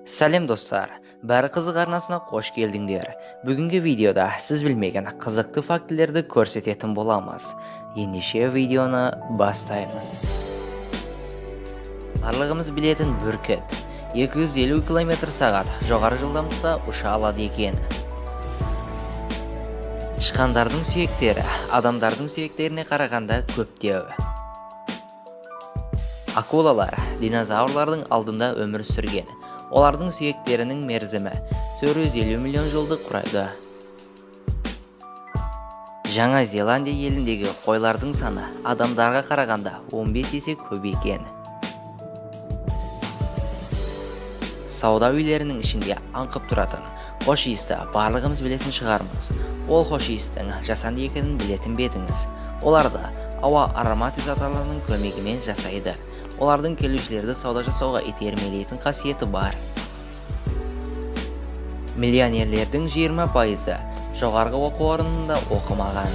Сәлем достар, бәрі қызық арнасына қош келдіңдер. Бүгінгі видеода сіз білмеген қызықты фактілерді көрсететін боламыз. Ендеше видеоны бастаймыз. Барлығымыз білетін бүркіт 250 км/сағат жоғары жылдамдықта ұша алады екен. Тышқандардың сүйектері адамдардың сүйектеріне қарағанда көптеу. Акулалар динозаврлардың алдында өмір сүрген. Олардың сүйектерінің мерзімі 450 миллион жылды құрайды. Жаңа Зеландия еліндегі қойлардың саны адамдарға қарағанда 15 есе көп екен. Сауда үйлерінің ішінде аңқып тұратын хош иісті барлығымыз білетін шығармыз. Ол хош иістің жасанды екенін білетін бедіңіз. Оларды ауа ароматизаторларының көмегімен жасайды. Олардың келушілерді сауда жасауға итермелейтін қасиеті бар. Миллионерлердің 20% жоғарғы оқу орнында оқымаған.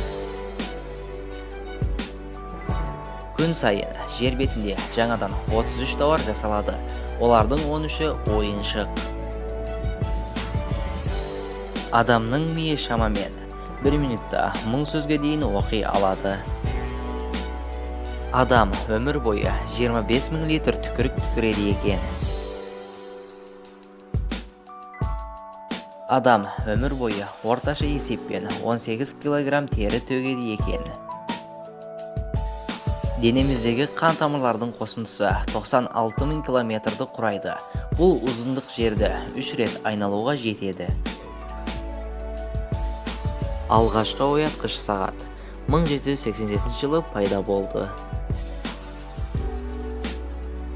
Күн сайын жер бетінде жаңадан 33 тауар жасалады. Олардың 13-і ойыншық. Адамның миы шамамен 1 минутта 1000 сөзге дейін оқи алады. Адам өмір бойы 25 000 литр түкірік түкіреді екен. Адам өмір бойы орташа есеппен 18 кг тері төгеді екен. Денеміздегі қан тамырлардың қосындысы 96 000 километрді құрайды. Бұл ұзындық жерді 3 рет айналуға жетеді. Алғашқы оятқыш сағат 1787 жылы пайда болды.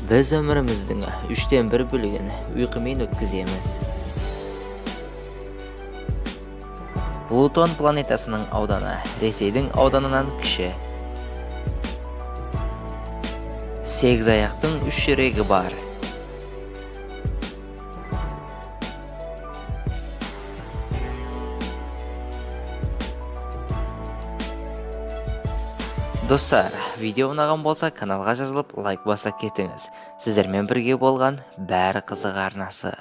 Біз өміріміздің 1/3 бөлігін ұйқымен өткіземіз. Плутон планетасының ауданы Ресейдің ауданынан кіші. Сегіз аяқтың 3 жүрегі бар. Достар, видео ұнаған болса каналға жазылып лайк баса кетіңіз. Сіздермен бірге болған бәрі қызық арнасы.